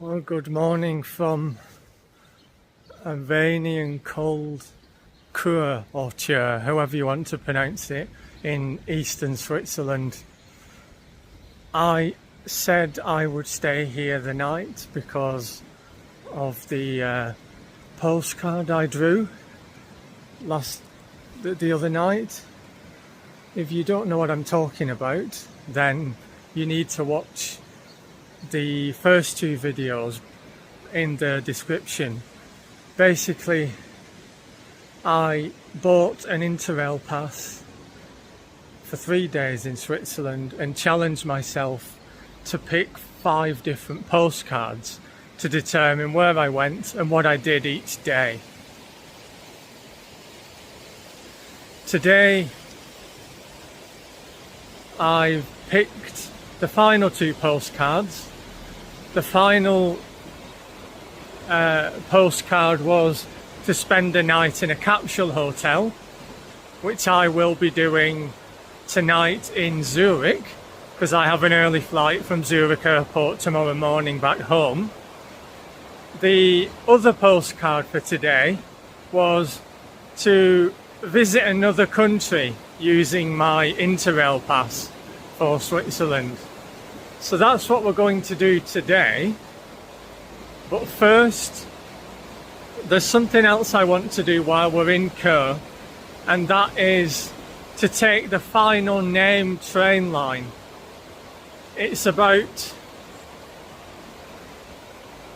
Well, good morning from a rainy and cold Kur or Chur, however you want to pronounce it, in eastern Switzerland. I said I would stay here the night because of the postcard I drew the other night. If you don't know what I'm talking about, then you need to watch the first two videos in the description. Basically, I bought an Interrail pass for 3 days in Switzerland and challenged myself to pick 5 different postcards to determine where I went and what I did each day. Today, I've picked the final 2 postcards. The final postcard was to spend the night in a capsule hotel, which I will be doing tonight in Zurich, because I have an early flight from Zurich airport tomorrow morning back home. The other postcard for today was to visit another country using my Interrail pass for Switzerland. So that's what we're going to do today. But first, there's something else I want to do while we're in Kur, and that is to take the final named train line. It's about,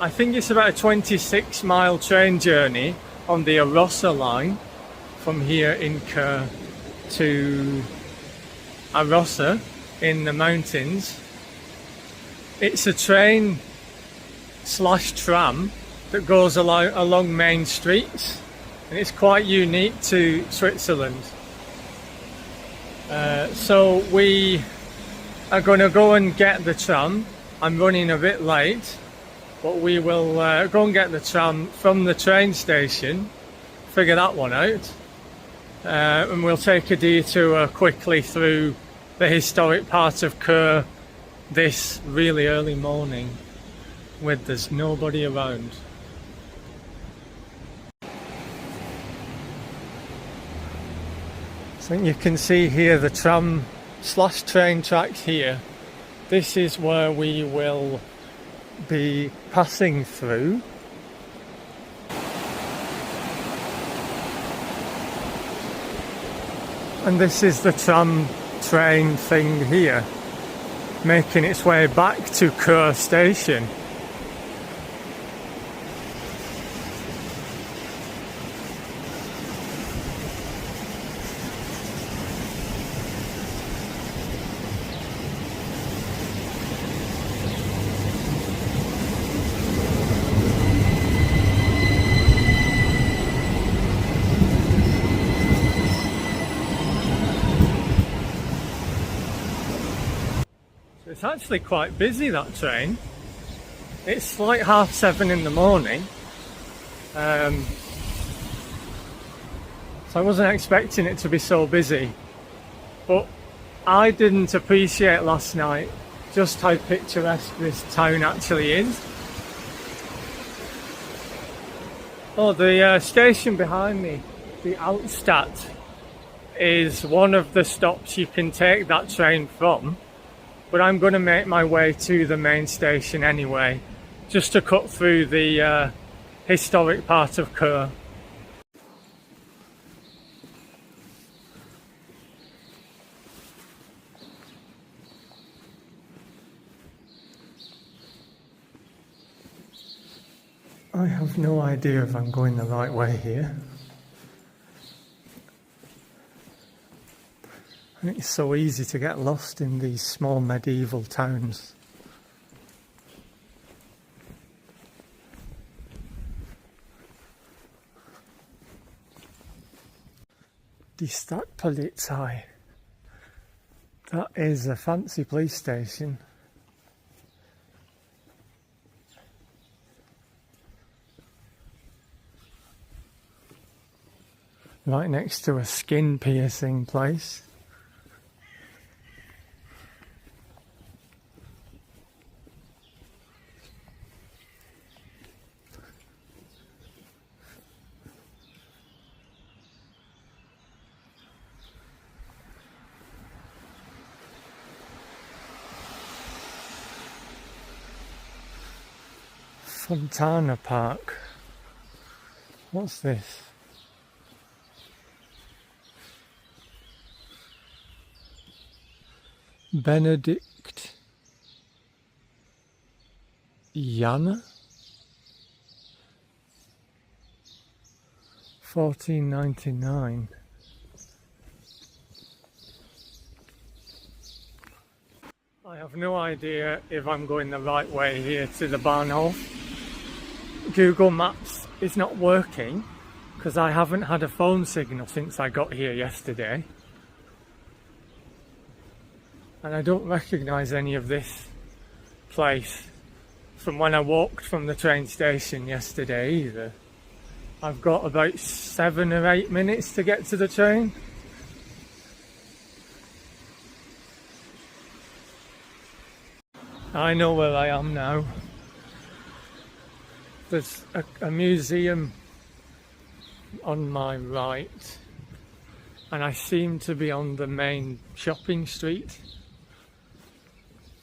I think it's about a 26-mile train journey on the Arosa line from here in Kur to Arosa in the mountains. It's a train / tram that goes along main streets, and it's quite unique to Switzerland. So we are going to go and get the tram. I'm running a bit late, but we will go and get the tram from the train station, figure that one out, and we'll take a detour quickly through the historic part of Kur this really early morning with there's nobody around. So you can see here the tram / train tracks here. This is where we will be passing through. And this is the tram train thing here, making its way back to Kur station. It's actually quite busy, that train. It's like 7:30 in the morning. So I wasn't expecting it to be so busy. But I didn't appreciate last night just how picturesque this town actually is. Oh, the station behind me, the Altstadt, is one of the stops you can take that train from. But I'm going to make my way to the main station anyway, just to cut through the historic part of Kur. I have no idea if I'm going the right way here. It's so easy to get lost in these small medieval towns. Die Stadtpolizei. That is a fancy police station. Right next to a skin piercing place. Fontana Park. What's this? Benedict Jana? 1499. I have no idea if I'm going the right way here to the Bahnhof. Google Maps is not working because I haven't had a phone signal since I got here yesterday. And I don't recognise any of this place from when I walked from the train station yesterday either. I've got about 7 or 8 minutes to get to the train. I know where I am now. There's a museum on my right, and I seem to be on the main shopping street.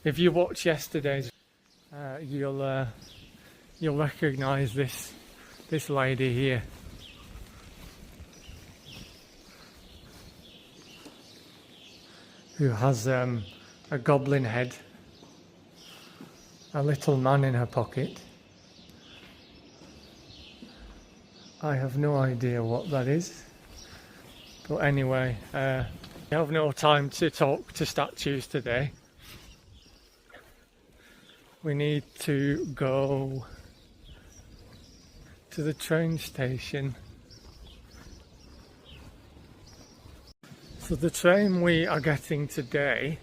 If you watch yesterday's, you'll recognise this lady here. Who has a goblin head, a little man in her pocket. I have no idea what that is, but anyway, I have no time to talk to statues today. We need to go to the train station. So the train we are getting today,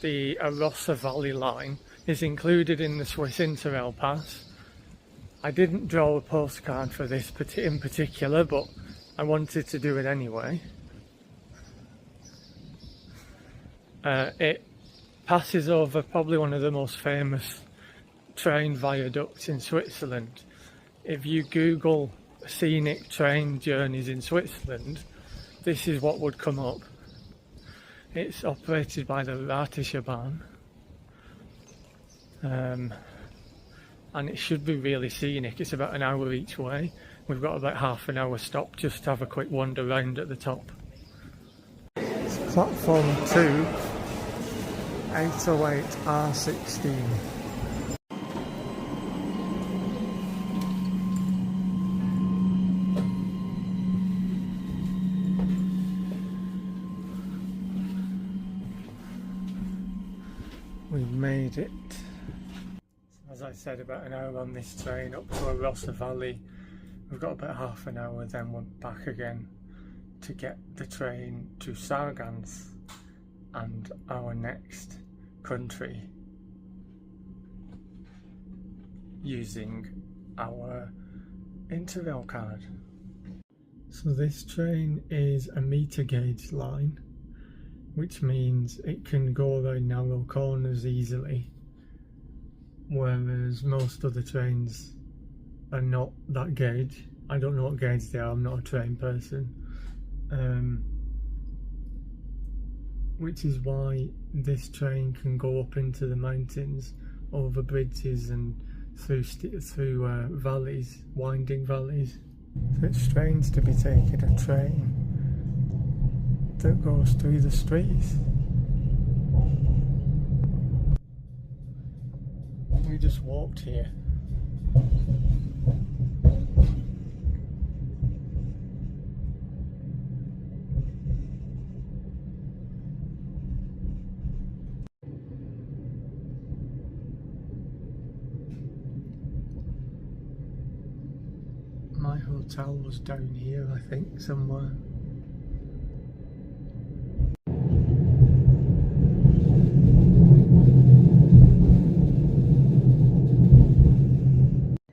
the Arosa Valley line, is included in the Swiss Interrail pass. I didn't draw a postcard for this in particular, but I wanted to do it anyway. It passes over probably one of the most famous train viaducts in Switzerland. If you Google scenic train journeys in Switzerland, this is what would come up. It's operated by the Ratische Bahn. And it should be really scenic. It's about an hour each way. We've got about half an hour stop just to have a quick wander round at the top. It's platform 2, 808 R16. We've made it. As I said, about an hour on this train up to Arosa Valley. We've got about half an hour, then we're back again to get the train to Sargans and our next country using our Interrail card. So this train is a meter gauge line, which means it can go around narrow corners easily, whereas most other trains are not that gauge. I don't know what gauge they are, I'm not a train person. Which is why this train can go up into the mountains, over bridges and through valleys, winding valleys. So it's strange to be taking a train that goes through the streets. We just walked here. My hotel was down here, I think, somewhere.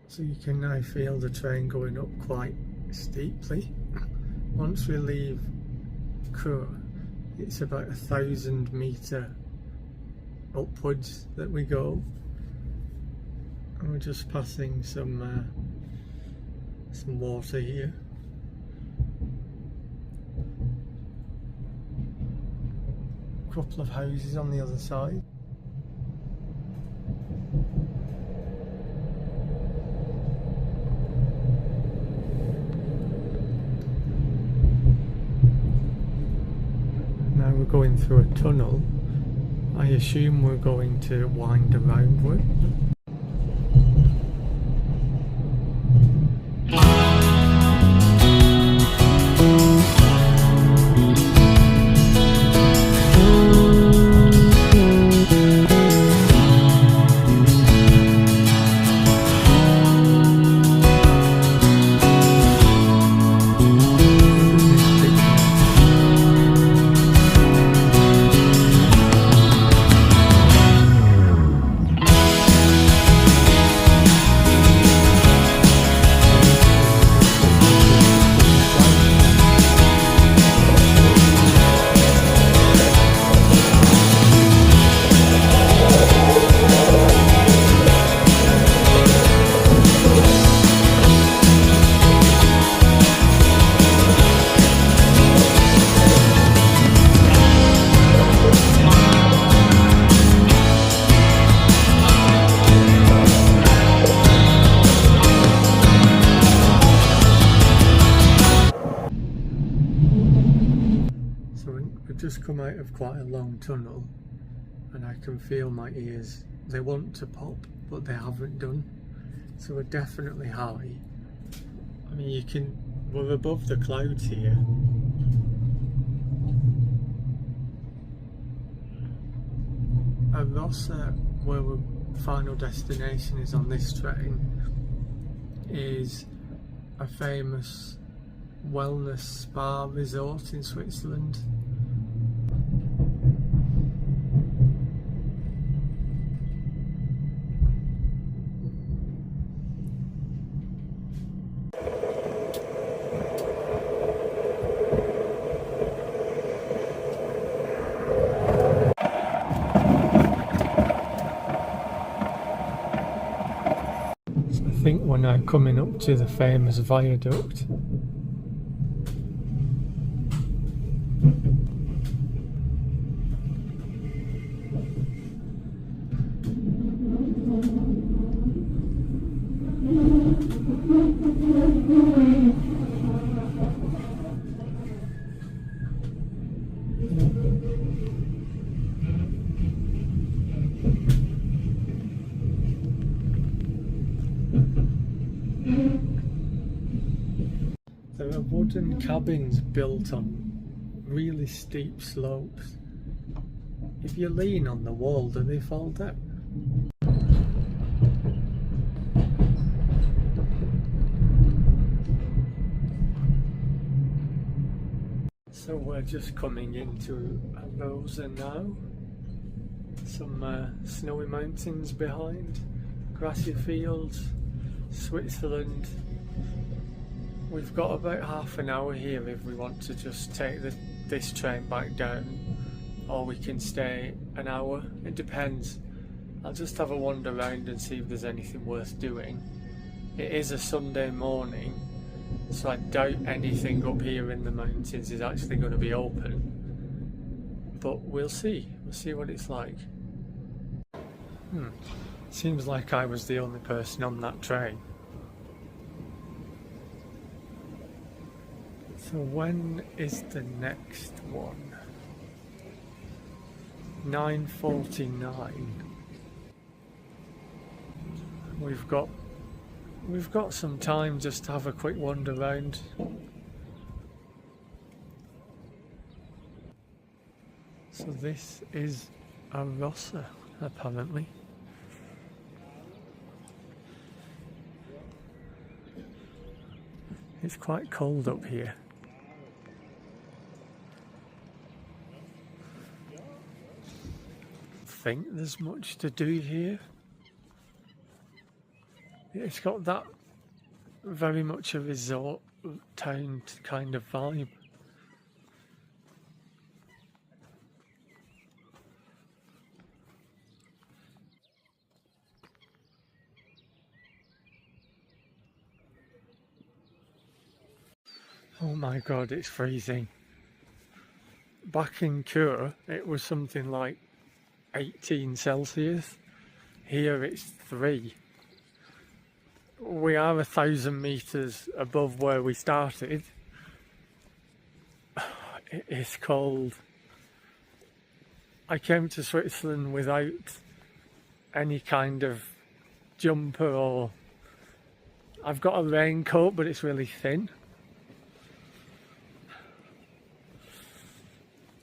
So you can now feel the train going up quite steeply. Once we leave Chur, it's about 1,000 metre upwards that we go. And we're just passing some water here. A couple of houses on the other side. going through a tunnel. I assume we're going to wind around with. We've just come out of quite a long tunnel and I can feel my ears. They want to pop, but they haven't done. So we're definitely high. I mean, we're above the clouds here. Arosa, where our final destination is on this train, is a famous wellness spa resort in Switzerland. I think we're now coming up to the famous viaduct. There are wooden cabins built on really steep slopes. If you lean on the wall, do they fall down? So we're just coming into Arosa now. Some snowy mountains behind, grassy fields, Switzerland. We've got about half an hour here if we want to just take this train back down, or we can stay an hour. It depends. I'll just have a wander around and see if there's anything worth doing. It is a Sunday morning, so I doubt anything up here in the mountains is actually going to be open. But we'll see. We'll see what it's like. Seems like I was the only person on that train. So when is the next one? 9:49. We've got some time just to have a quick wander around. So this is Arosa, apparently. It's quite cold up here. I think there's much to do here. It's got that very much a resort town kind of vibe. Oh my god, it's freezing. Back in Cure, it was something like 18 Celsius. Here it's 3. We are 1,000 meters above where we started. It is cold. I came to Switzerland without any kind of jumper, or I've got a raincoat but it's really thin.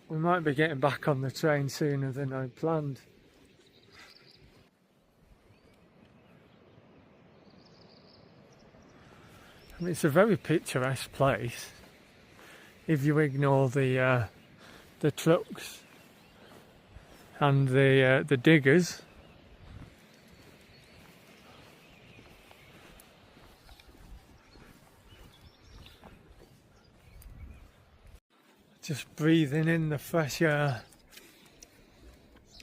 We might be getting back on the train sooner than I planned. I mean, it's a very picturesque place if you ignore the trucks and the diggers. Just breathing in the fresh air,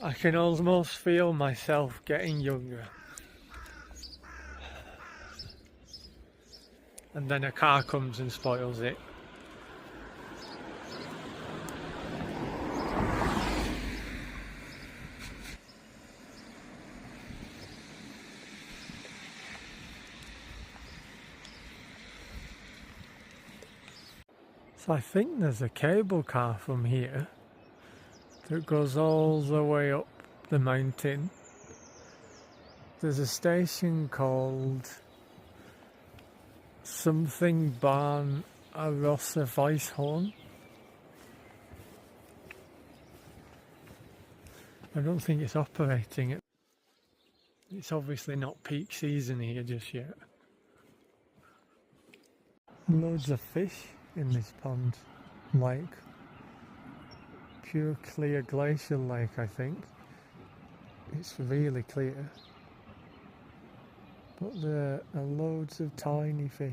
I can almost feel myself getting younger. And then a car comes and spoils it. So I think there's a cable car from here that goes all the way up the mountain. There's a station called something Bahn Arosa Weisshorn. I don't think it's operating it. It's obviously not peak season here just yet. Loads of fish in this pond, lake. Pure clear glacial lake, I think. It's really clear. But there are loads of tiny fish.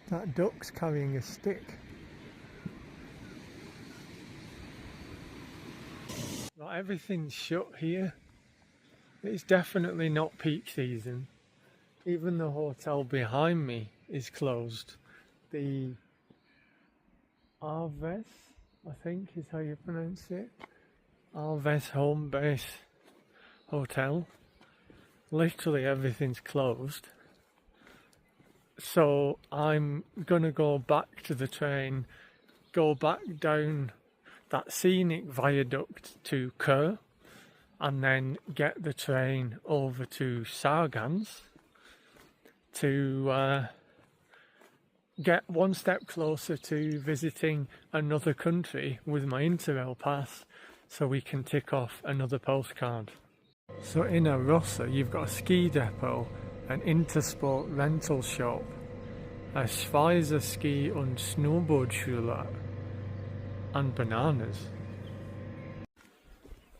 That duck's carrying a stick. Not everything's shut here. It's definitely not peak season. Even the hotel behind me is closed. The Arves, I think is how you pronounce it. Arves Home Base Hotel. Literally everything's closed. So I'm gonna go back to the train, go back down that scenic viaduct to Kur, and then get the train over to Sargans to get one step closer to visiting another country with my Interrail pass, so we can tick off another postcard. So in Arosa you've got a ski depot, an Intersport rental shop, a Schweizer ski und Snowboardschule, and bananas.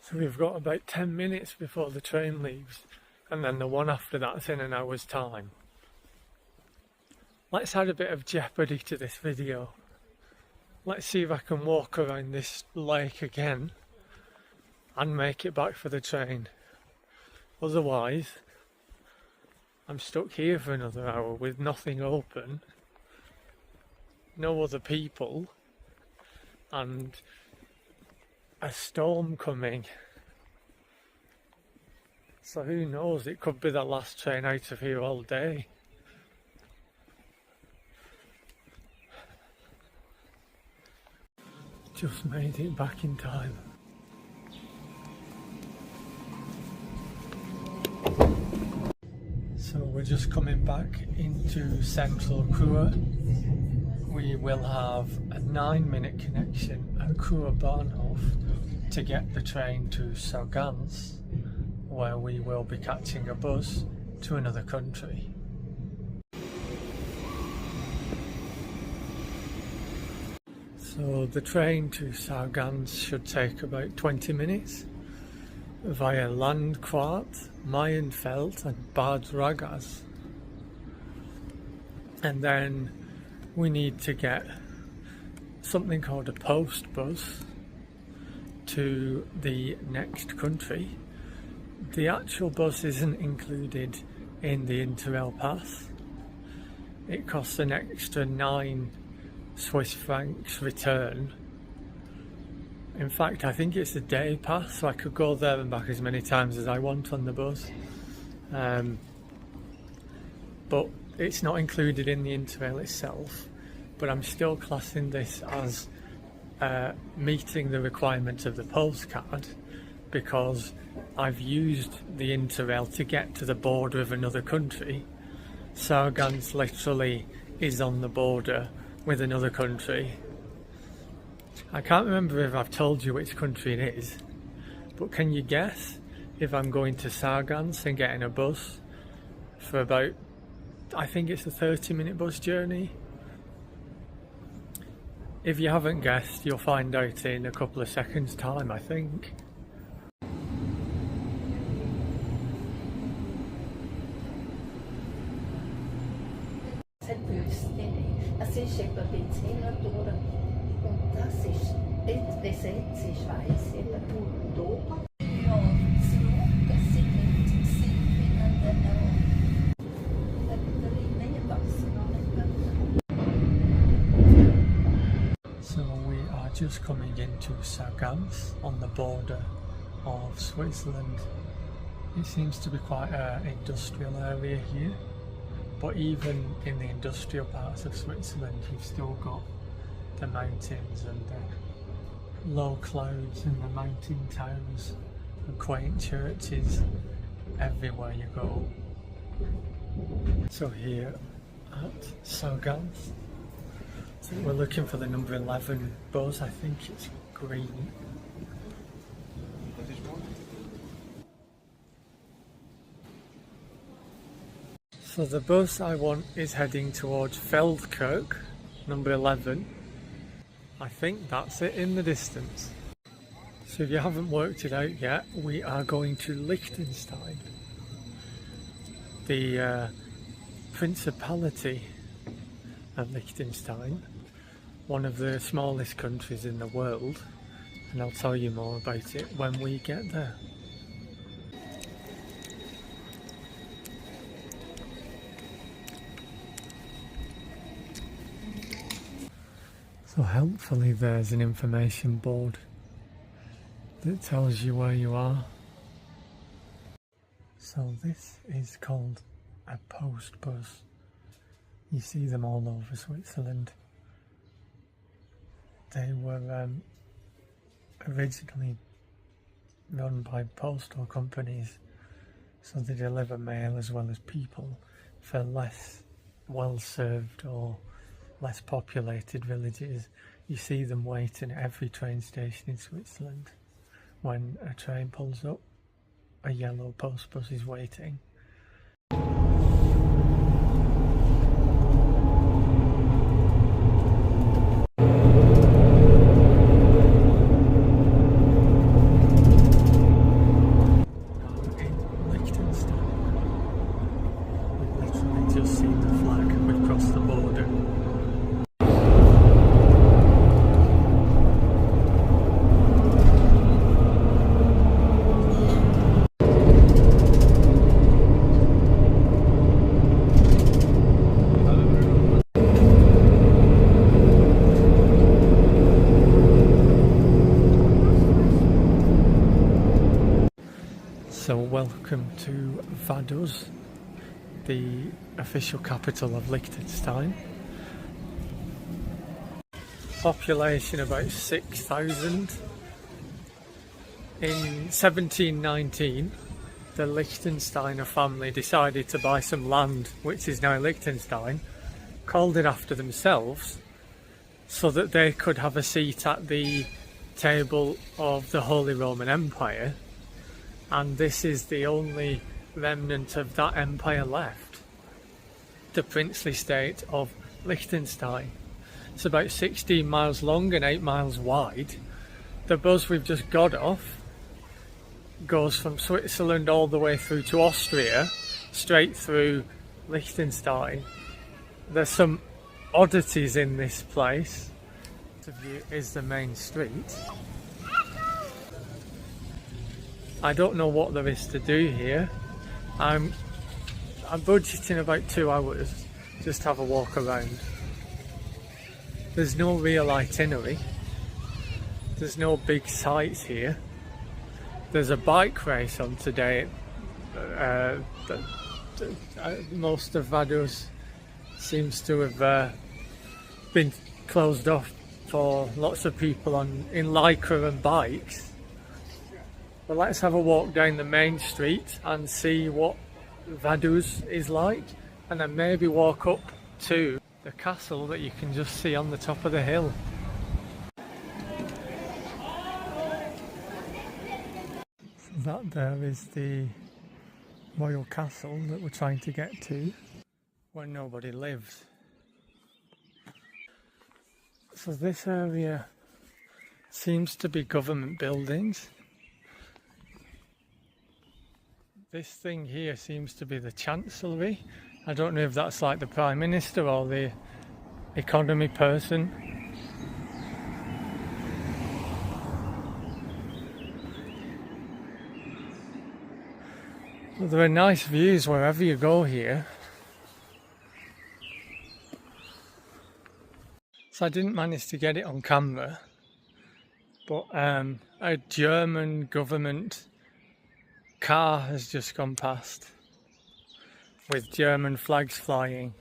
So we've got about 10 minutes before the train leaves, and then the one after that's in an hour's time. Let's add a bit of jeopardy to this video. Let's see if I can walk around this lake again and make it back for the train. Otherwise, I'm stuck here for another hour with nothing open, no other people, and a storm coming. So who knows, it could be the last train out of here all day. Just made it back in time. So we're just coming back into central Kur. We will have a 9-minute connection at Kur Bahnhof to get the train to Sargans, where we will be catching a bus to another country. So the train to Sargans should take about 20 minutes via Landquart, Mayenfeld and Bad Ragaz. And then we need to get something called a post bus to the next country. The actual bus isn't included in the Interrail pass. It costs an extra 9 Swiss francs return. In fact, I think it's a day pass, so I could go there and back as many times as I want on the bus. But it's not included in the Interrail itself, but I'm still classing this as meeting the requirement of the postcard, because I've used the Interrail to get to the border of another country. Sargans literally is on the border with another country. I can't remember if I've told you which country it is, but can you guess if I'm going to Sargans and getting a bus for about, I think it's a 30-minute bus journey? If you haven't guessed, you'll find out in a couple of seconds' time, I think. So we are just coming into Sargans on the border of Switzerland. It seems to be quite an industrial area here, but even in the industrial parts of Switzerland you've still got the mountains and the low clouds and the mountain towns and quaint churches everywhere you go. So here at Sargans, so we're looking for the number 11 bus. I think it's green. So the bus I want is heading towards Feldkirch, number 11. I think that's it in the distance. So if you haven't worked it out yet, we are going to Liechtenstein, the Principality of Liechtenstein, one of the smallest countries in the world, and I'll tell you more about it when we get there. So helpfully there's an information board that tells you where you are. So this is called a post bus. You see them all over Switzerland. They were originally run by postal companies, so they deliver mail as well as people for less well-served or less populated villages. You see them waiting at every train station in Switzerland. When a train pulls up, a yellow post bus is waiting. So welcome to Vaduz, the official capital of Liechtenstein. Population about 6,000. In 1719, the Liechtensteiner family decided to buy some land, which is now Liechtenstein, called it after themselves, so that they could have a seat at the table of the Holy Roman Empire. And this is the only remnant of that empire left, the princely state of Liechtenstein. It's about 16 miles long and 8 miles wide. The bus we've just got off goes from Switzerland all the way through to Austria, straight through Liechtenstein. There's some oddities in this place. The view is the main street. I don't know what there is to do here. I'm budgeting about 2 hours just to have a walk around. There's no real itinerary. There's no big sights here. There's a bike race on today. Most of Vaduz seems to have been closed off for lots of people in lycra and bikes. But let's have a walk down the main street and see what Vaduz is like, and then maybe walk up to the castle that you can just see on the top of the hill. That there is the royal castle that we're trying to get to, where nobody lives. So this area seems to be government buildings. This thing here seems to be the chancellery. I don't know if that's like the Prime Minister or the economy person. But there are nice views wherever you go here. So I didn't manage to get it on camera, but a German government car has just gone past with German flags flying.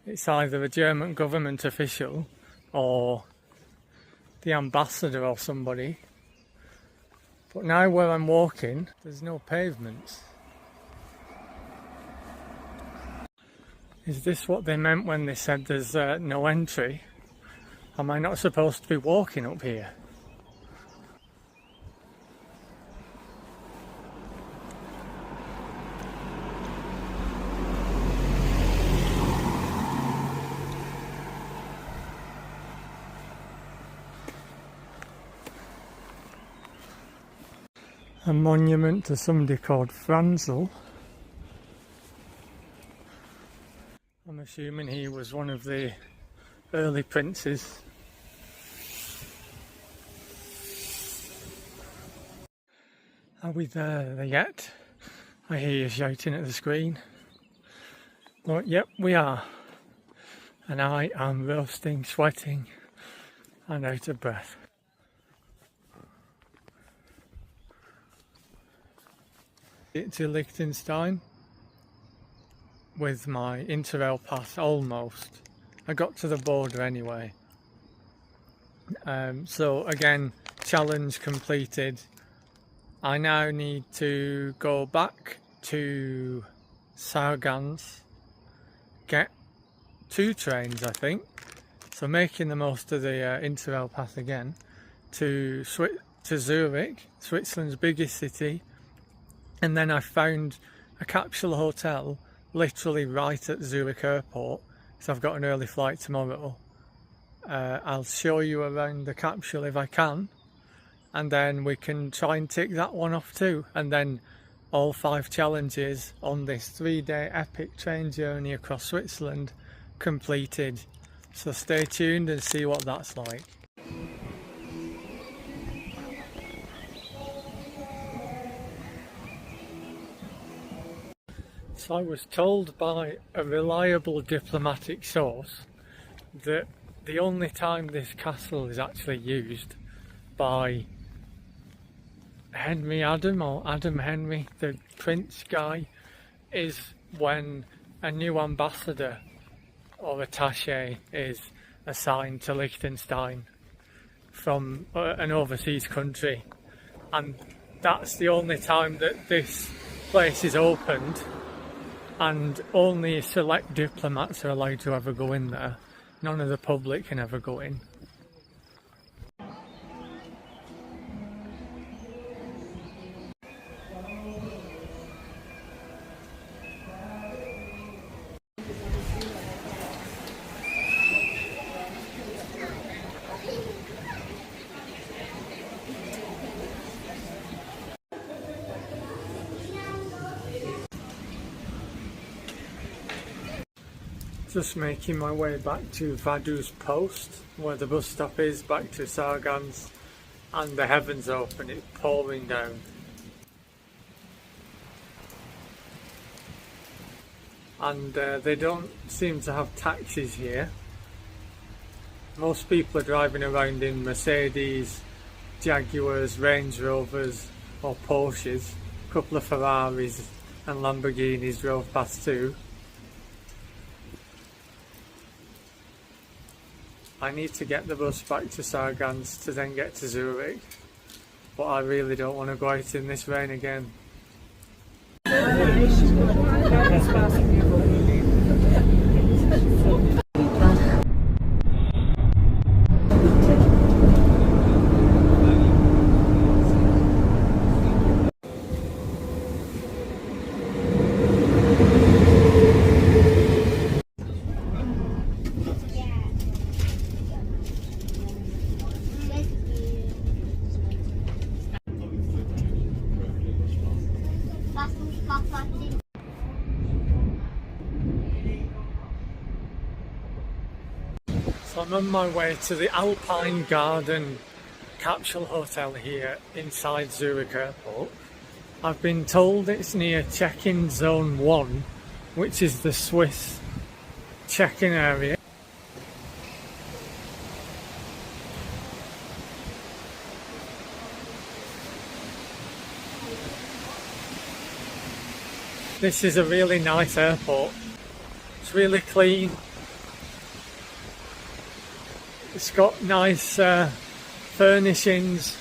It's either a German government official or the ambassador or somebody. But now where I'm walking, there's no pavements. Is this what they meant when they said there's no entry? Am I not supposed to be walking up here? A monument to somebody called Franzel. I'm assuming he was one of the early princes. Are we there yet? I hear you shouting at the screen. But yep, we are. And I am roasting, sweating and out of breath. To Liechtenstein with my Interrail pass almost. I got to the border anyway. So again, challenge completed. I now need to go back to Sargans, get 2 trains I think, so making the most of the Interrail pass again, to Zurich, Switzerland's biggest city. And then I found a capsule hotel literally right at Zurich airport, so I've got an early flight tomorrow. I'll show you around the capsule if I can, and then we can try and tick that one off too. And then all 5 challenges on this 3-day epic train journey across Switzerland completed. So stay tuned and see what that's like. So I was told by a reliable diplomatic source that the only time this castle is actually used by Henry Adam or Adam Henry, the prince guy, is when a new ambassador or attaché is assigned to Liechtenstein from an overseas country, and that's the only time that this place is opened. And only select diplomats are allowed to ever go in there. None of the public can ever go in. Just making my way back to Vaduz Post, where the bus stop is, back to Sargans, and the heavens open, it's pouring down. And they don't seem to have taxis here. Most people are driving around in Mercedes, Jaguars, Range Rovers or Porsches. A couple of Ferraris and Lamborghinis drove past too. I need to get the bus back to Sargans to then get to Zurich, but I really don't want to go out in this rain again. So I'm on my way to the Alpine Garden capsule hotel here inside Zurich Airport. I've been told it's near check-in zone 1, which is the Swiss check-in area. This is a really nice airport. It's really clean. It's got nice furnishings,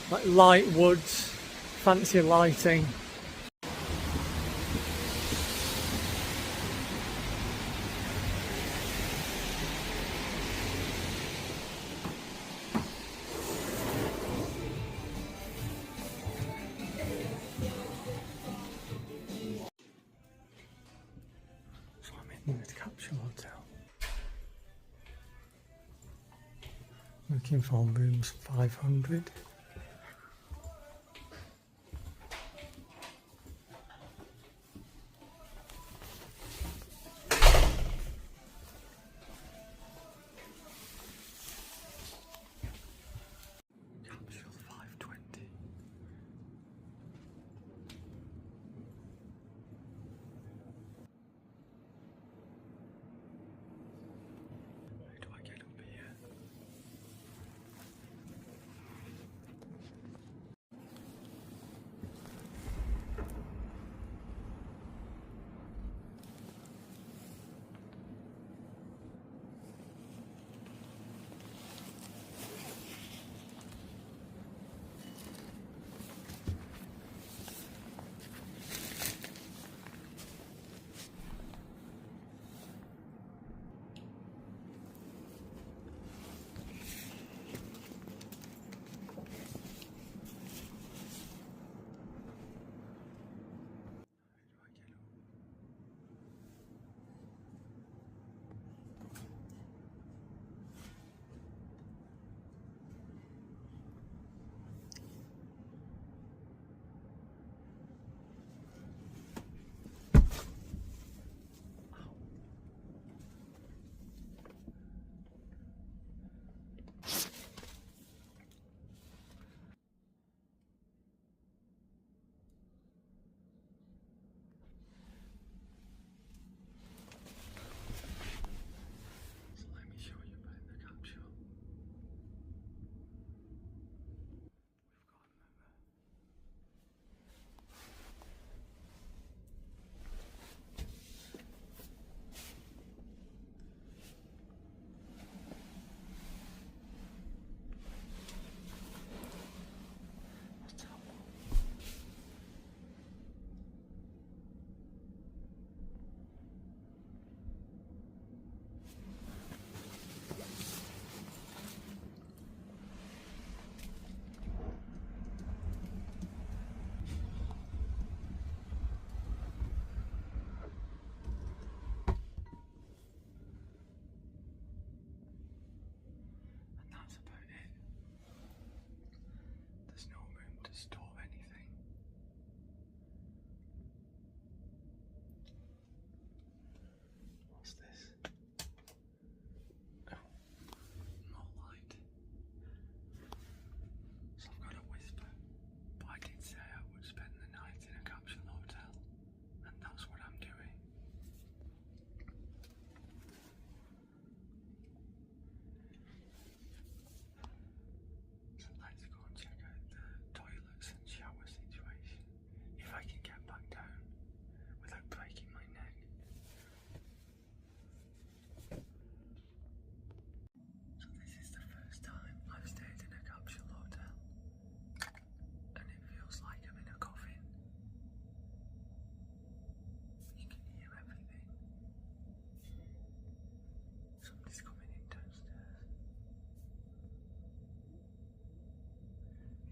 like light woods, fancy lighting. So I'm in the capsule hotel. Looking for rooms 500. Capsule 520. Where do I get up here?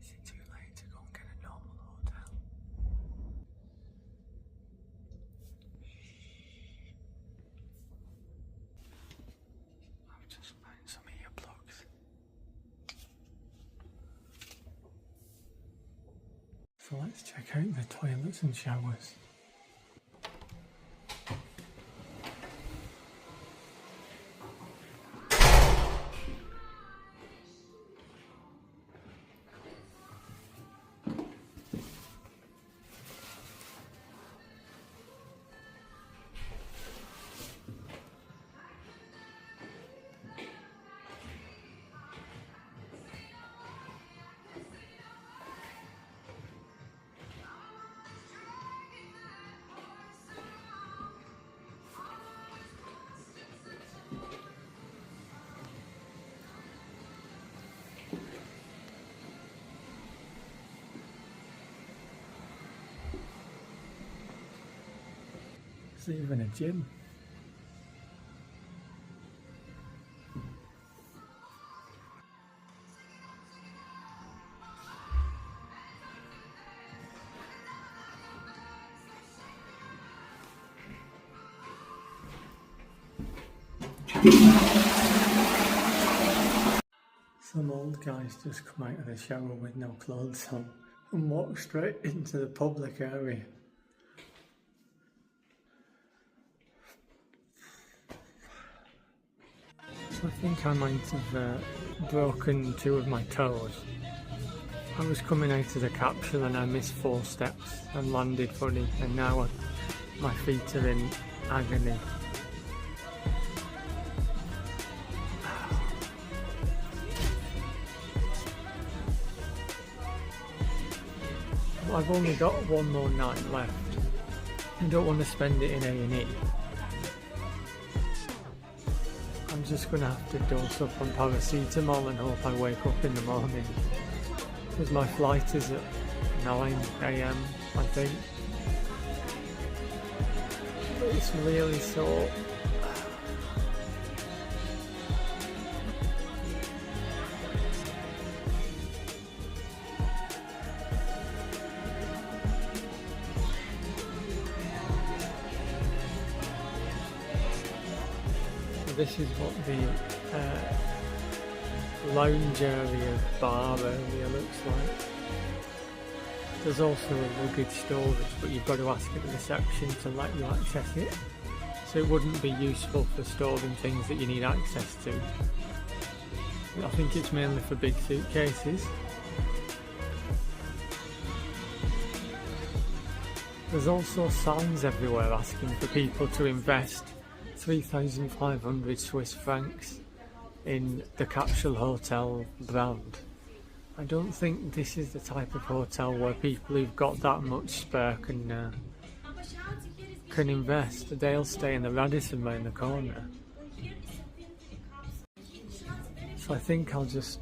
Is it too late to go and get a normal hotel? I've just found some earplugs. So let's check out the toilets and showers. There's even a gym. Some old guys just come out of the shower with no clothes on and walk straight into the public area. So I think I might have broken 2 of my toes. I was coming out of the capsule and I missed 4 steps and landed funny, and now my feet are in agony. I've only got 1 more night left. I don't want to spend it in A&E. I'm just going to have to dose up on paracetamol and hope I wake up in the morning. Because my flight is at 9 AM, I think. But it's really sore. This is what the lounge area, bar area looks like. There's also a luggage storage, but you've got to ask at the reception to let you access it. So it wouldn't be useful for storing things that you need access to. I think it's mainly for big suitcases. There's also signs everywhere asking for people to invest 3,500 Swiss francs in the capsule hotel brand. I don't think this is the type of hotel where people who've got that much spare can invest. They'll stay in the Radisson round the corner. So I think I'll just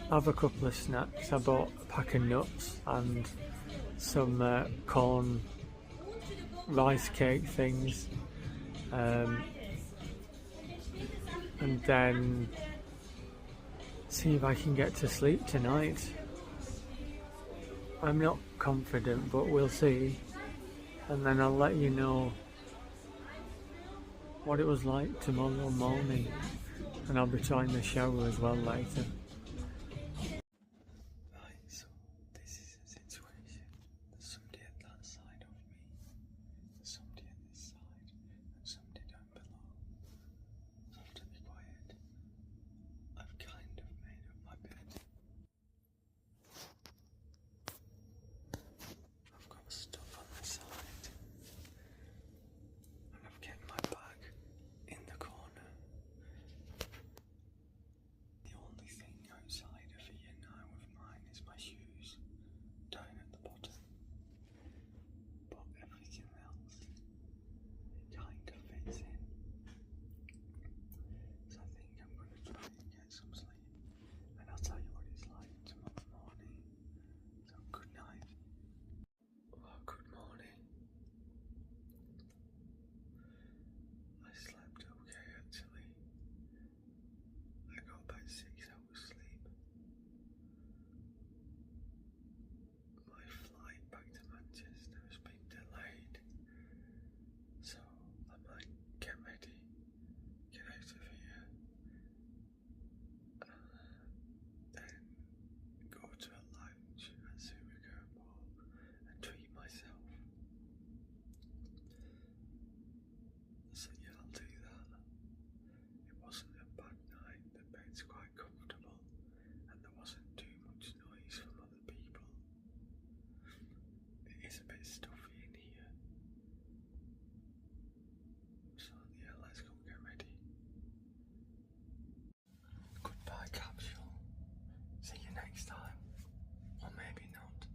have a couple of snacks. I bought a pack of nuts and some corn rice cake things. And then see if I can get to sleep tonight. I'm not confident, but we'll see. And then I'll let you know what it was like tomorrow morning. And I'll be trying the shower as well later. Right, so this is the situation. There's somebody at that side of me, there's somebody at this side, and somebody down below. So I have to be quiet. I've kind of made up my bed. I've got stuff on the side. And I've kept my bag in the corner. The only thing next time, or maybe not.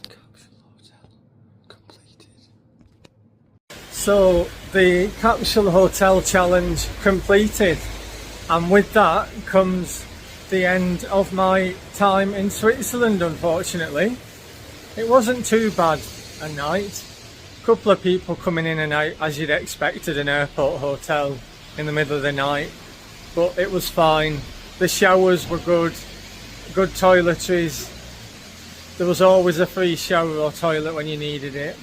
Capsule hotel completed. So the capsule hotel challenge completed, and with that comes the end of my time in Switzerland, unfortunately. It wasn't too bad a night. A couple of people coming in and out, as you'd expect at an airport hotel in the middle of the night, but it was fine. The showers were good toiletries. There was always a free shower or toilet when you needed it,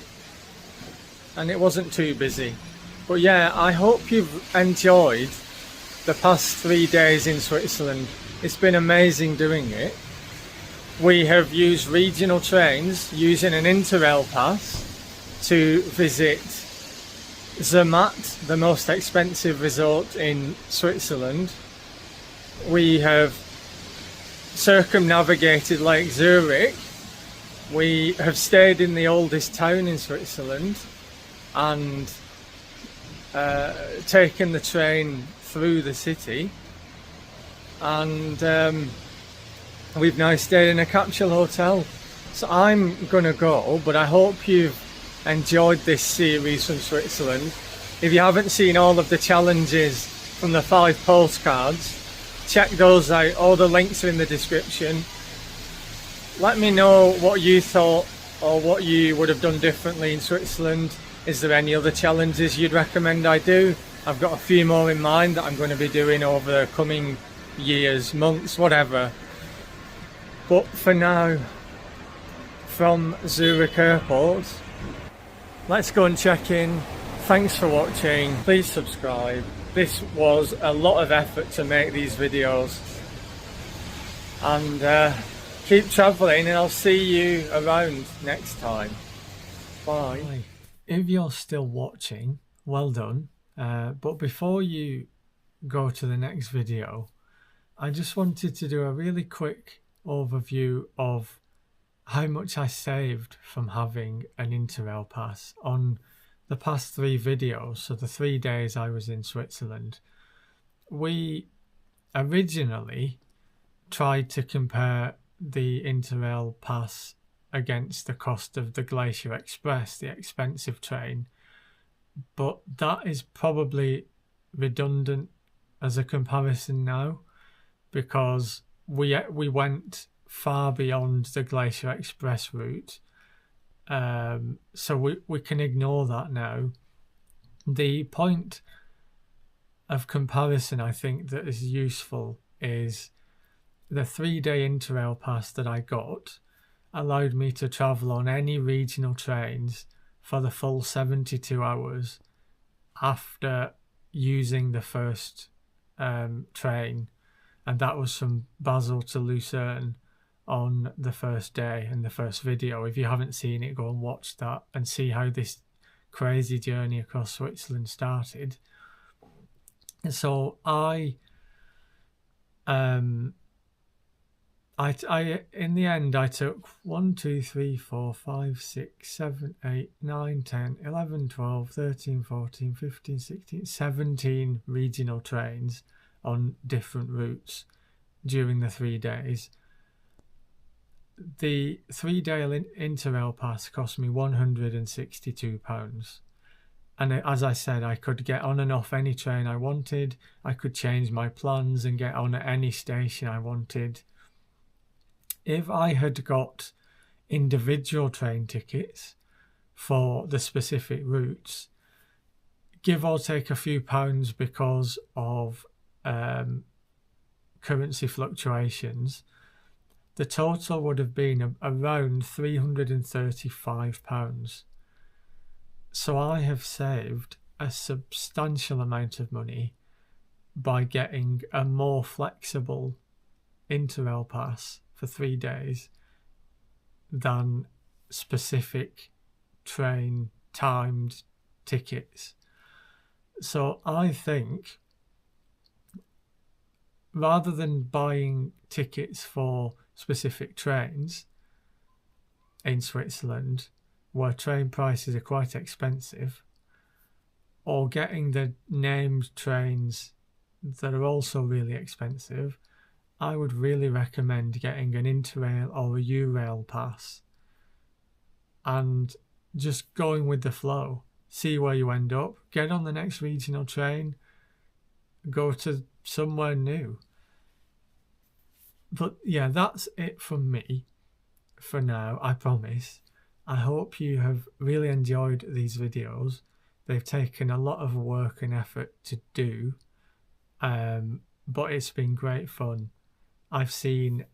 and it wasn't too busy. But yeah, I hope you've enjoyed the past 3 days in Switzerland. It's been amazing doing it. We have used regional trains using an Interrail pass to visit Zermatt, the most expensive resort in Switzerland. We have circumnavigated Lake Zurich. We have stayed in the oldest town in Switzerland and taken the train through the city, and we've now stayed in a capsule hotel. So I'm gonna go, but I hope you've enjoyed this series from Switzerland. If you haven't seen all of the challenges from the 5 postcards, check those out. All the links are in the description. Let me know what you thought or what you would have done differently in Switzerland. Is there any other challenges you'd recommend I do? I've got a few more in mind that I'm going to be doing over the coming years, months, whatever. But for now, from Zurich Airport, let's go and check in. Thanks for watching. Please subscribe. This was a lot of effort to make these videos. And keep travelling, and I'll see you around next time. Bye. If you're still watching, well done. But before you go to the next video, I just wanted to do a really quick overview of how much I saved from having an Interrail pass on the past 3 videos. So the 3 days I was in Switzerland, we originally tried to compare the Interrail pass against the cost of the Glacier Express, the expensive train, but that is probably redundant as a comparison now, because we went far beyond the Glacier Express route, so we can ignore that now. The point of comparison I think that is useful is the 3-day Interrail pass that I got allowed me to travel on any regional trains for the full 72 hours after using the first train, and that was from Basel to Lucerne on the first day in the first video. If you haven't seen it, go and watch that and see how this crazy journey across Switzerland started. And so I in the end I took 1, 2, 3, 4, 5, 6, 7, 8, 9, 10, 11, 12, 13, 14, 15, 16, 17 regional trains on different routes during the 3 days. The 3-day Interrail pass cost me £162. And as I said, I could get on and off any train I wanted. I could change my plans and get on at any station I wanted. If I had got individual train tickets for the specific routes, give or take a few pounds because of currency fluctuations, the total would have been around £335. So I have saved a substantial amount of money by getting a more flexible Interrail pass for 3 days than specific train timed tickets. So I think rather than buying tickets for specific trains, in Switzerland where train prices are quite expensive, or getting the named trains that are also really expensive, I would really recommend getting an Interrail or a Eurail pass and just going with the flow. See where you end up, get on the next regional train, go to somewhere new. But yeah, that's it from me for now, I promise. I hope you have really enjoyed these videos. They've taken a lot of work and effort to do, but it's been great fun. I've seen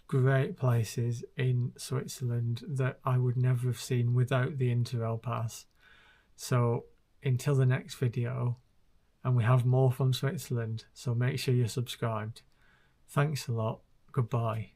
great places in Switzerland that I would never have seen without the Interrail pass. So until the next video, and we have more from Switzerland, so make sure you're subscribed. Thanks a lot. Goodbye.